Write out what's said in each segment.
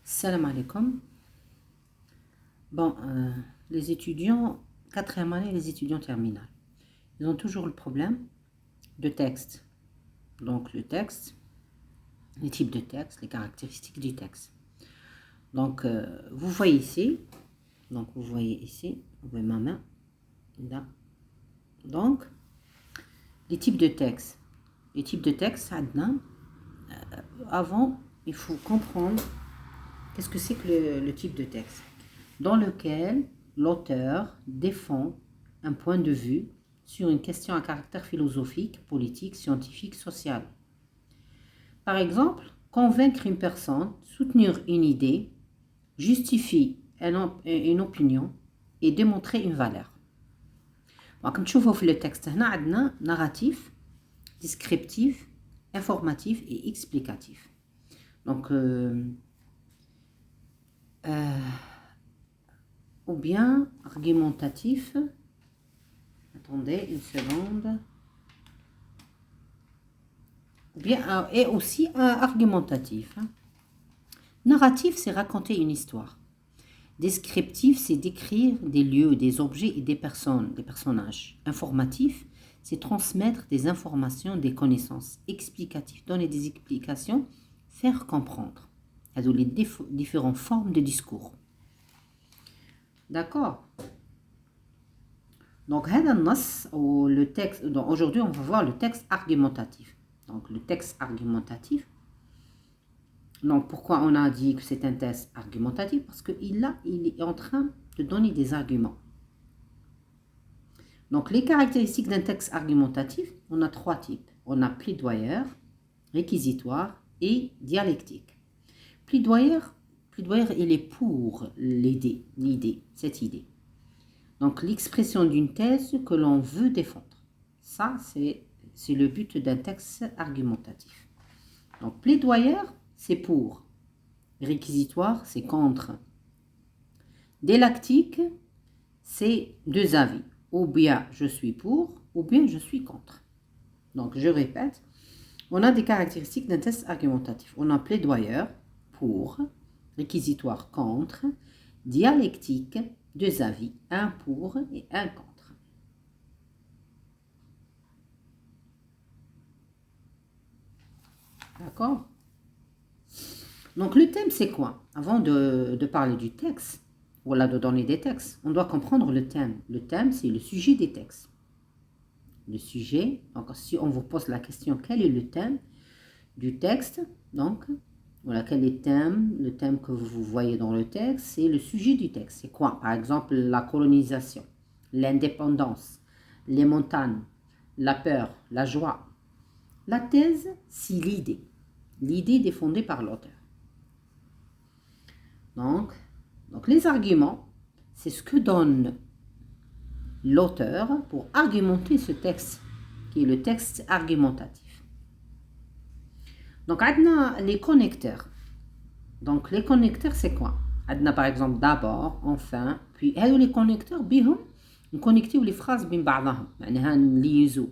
Salam alaikum. Bon, les étudiants, quatrième année, les étudiants terminales, ils ont toujours le problème de texte. Donc le texte, les types de texte, les caractéristiques du texte. Donc vous voyez ici, vous voyez ma main, là. Donc, les types de texte. Les types de texte, avant, il faut comprendre qu'est-ce que c'est que le type de texte dans lequel l'auteur défend un point de vue sur une question à caractère philosophique, politique, scientifique, social. Par exemple, convaincre une personne, soutenir une idée, justifier une opinion et démontrer une valeur. Comme tu vois dans le texte, on a narratif, descriptif, informatif et explicatif. Donc, ou bien argumentatif. Attendez une seconde. Ou bien, et aussi argumentatif. Narratif, c'est raconter une histoire. Descriptif, c'est décrire des lieux, des objets et des personnes, des personnages. Informatif, c'est transmettre des informations, des connaissances. Explicatif, donner des explications, faire comprendre. C'est les différentes formes de discours. D'accord. Donc, le texte, aujourd'hui, on va voir le texte argumentatif. Donc, le texte argumentatif. Donc, pourquoi on a dit que c'est un texte argumentatif? Parce qu'il est en train de donner des arguments. Donc, les caractéristiques d'un texte argumentatif, on a trois types. On a plaidoyeur, réquisitoire et dialectique. Plaidoyeur, il est pour cette idée. Donc, l'expression d'une thèse que l'on veut défendre. Ça, c'est le but d'un texte argumentatif. Donc, plaidoyeur, c'est pour. Réquisitoire, c'est contre. Dialectique, c'est deux avis. Ou bien je suis pour, ou bien je suis contre. Donc, je répète, on a des caractéristiques d'un texte argumentatif. On a plaidoyeur, pour, réquisitoire, contre, dialectique, deux avis, un pour et un contre. D'accord? Donc, le thème, c'est quoi? Avant de parler du texte, voilà, de donner des textes, on doit comprendre le thème. Le thème, c'est le sujet des textes. Le sujet, donc si on vous pose la question, quel est le thème du texte? Donc, voilà, quel est le thème que vous voyez dans le texte, c'est le sujet du texte. C'est quoi? Par exemple, la colonisation, l'indépendance, les montagnes, la peur, la joie. La thèse, c'est l'idée. L'idée défendue par l'auteur. Donc, les arguments, c'est ce que donne l'auteur pour argumenter ce texte, qui est le texte argumentatif. Donc, on a les connecteurs. Donc, les connecteurs, c'est quoi? On a par exemple d'abord, enfin, puis les connecteurs, بيهم نكونيكتيو les phrases بين بعضهم. معناها نليزو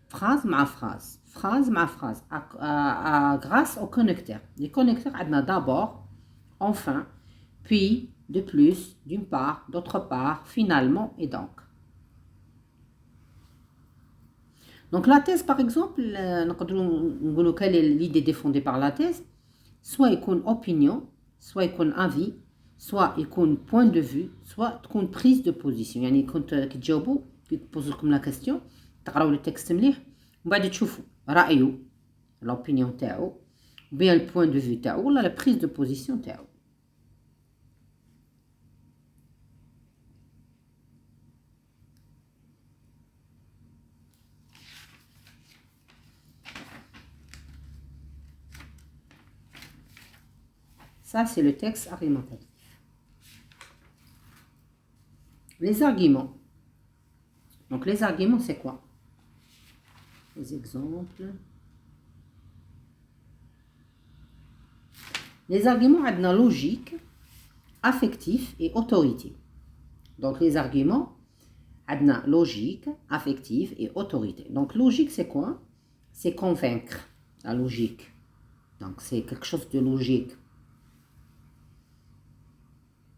phrase مع phrase مع phrase grâce aux connecteurs. Les connecteurs, on a d'abord, enfin, puis, de plus, d'une part, d'autre part, finalement et donc. Donc la thèse, par exemple, quelle est l'idée défendue par la thèse? Soit une opinion, soit une avis, soit une point de vue, soit une prise de position. يعني كنت كتجاوبوا كيبوزوا لكم لا كاستيون تقراو لو تكست مليح ومن بعد تشوفوا رايه l'opinion تاعو bien le point de vue تاعو ولا la prise de position تاعو. Ça, c'est le texte argumentatif. Les arguments. Donc, les arguments, c'est quoi? Les exemples. Les arguments ont une logique, affectif et autorité. Donc, les arguments ont une logique, affectif et autorité. Donc, logique, c'est quoi? C'est convaincre, la logique. Donc, c'est quelque chose de logique.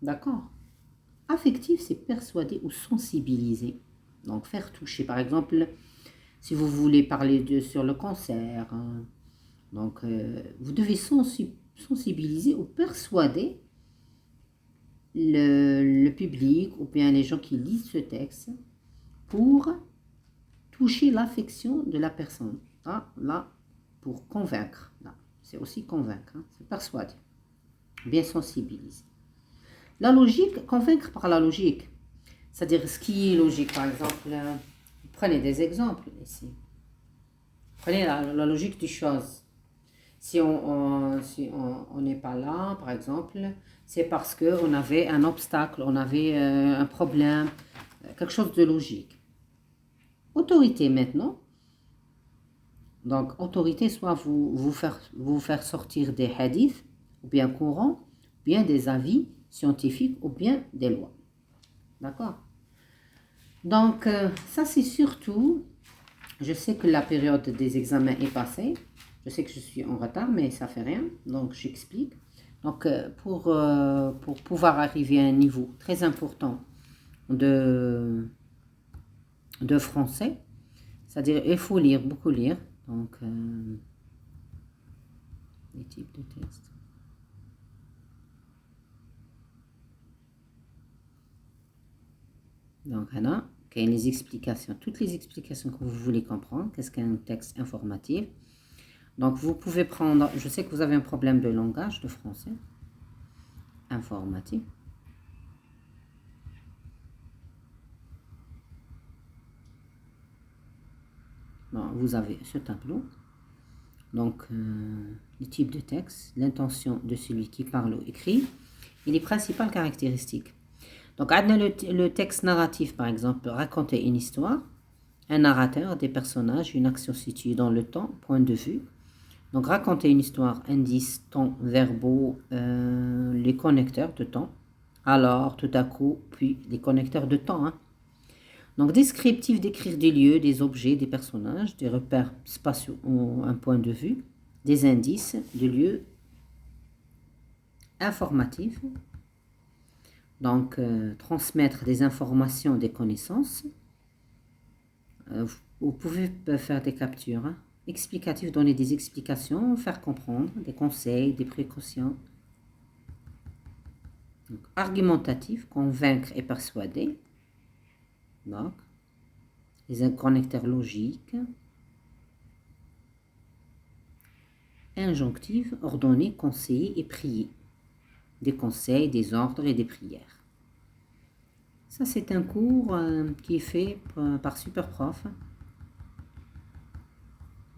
D'accord? Affectif, c'est persuader ou sensibiliser. Donc, faire toucher. Par exemple, si vous voulez parler sur le cancer, hein, donc vous devez sensibiliser ou persuader le public ou bien les gens qui lisent ce texte pour toucher l'affection de la personne. Là, pour convaincre. Là, c'est aussi convaincre, hein, c'est persuader. Bien sensibiliser. La logique, convaincre par la logique. C'est-à-dire ce qui est logique, par exemple, prenez des exemples ici. Prenez la logique des choses. Si on n'est pas là, par exemple, c'est parce qu'on avait un obstacle, on avait un problème, quelque chose de logique. Autorité maintenant. Donc, autorité, soit vous faire sortir des hadiths, ou bien courants, ou bien des avis scientifiques, ou bien des lois. D'accord? Donc, ça c'est surtout, je sais que la période des examens est passée, je sais que je suis en retard, mais ça fait rien, donc j'explique. Donc, pour pouvoir arriver à un niveau très important de français, c'est-à-dire il faut lire, beaucoup lire, donc les types de textes. Donc, Anna, les explications, toutes les explications que vous voulez comprendre, qu'est-ce qu'un texte informatif. Donc, vous pouvez prendre, je sais que vous avez un problème de langage, de français, informatif. Bon, vous avez ce tableau. Donc, le type de texte, l'intention de celui qui parle ou écrit, et les principales caractéristiques. Donc, le texte narratif, par exemple, raconter une histoire, un narrateur, des personnages, une action située dans le temps, point de vue. Donc, raconter une histoire, indices, temps, verbaux, les connecteurs de temps. Alors, tout à coup, puis les connecteurs de temps. Hein. Donc, descriptif, décrire des lieux, des objets, des personnages, des repères spatiaux, un point de vue, des indices, des lieux. Informatif. Donc, transmettre des informations, des connaissances. Vous pouvez faire des captures. Hein. Explicatif, donner des explications, faire comprendre, des conseils, des précautions. Donc, argumentatif, convaincre et persuader. Donc, les connecteurs logiques. Injonctif, ordonner, conseiller et prier. Des conseils, des ordres et des prières. Ça, c'est un cours qui est fait par Superprof.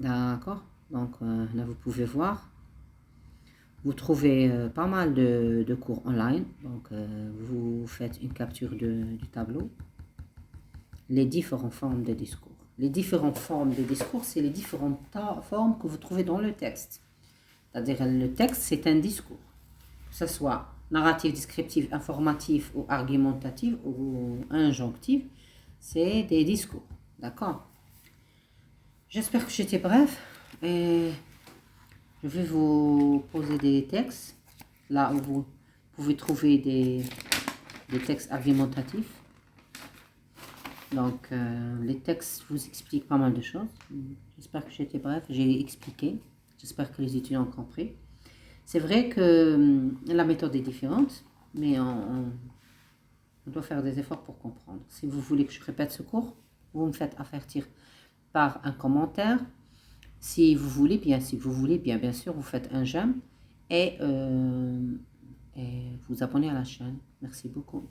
D'accord. Donc, là, vous pouvez voir. Vous trouvez pas mal de cours online. Donc, vous faites une capture du tableau. Les différentes formes de discours. Les différentes formes de discours, c'est les différentes formes que vous trouvez dans le texte. C'est-à-dire, le texte, c'est un discours. Que ce soit narratif, descriptif, informatif ou argumentatif ou injonctif, c'est des discours. D'accord? J'espère que j'étais bref. Et je vais vous poser des textes. Là où vous pouvez trouver des textes argumentatifs. Donc, les textes vous expliquent pas mal de choses. J'espère que j'étais bref. J'ai expliqué. J'espère que les étudiants ont compris. C'est vrai que la méthode est différente, mais on doit faire des efforts pour comprendre. Si vous voulez que je répète ce cours, vous me faites avertir par un commentaire. Si vous voulez bien, bien sûr, vous faites un j'aime et vous abonnez à la chaîne. Merci beaucoup.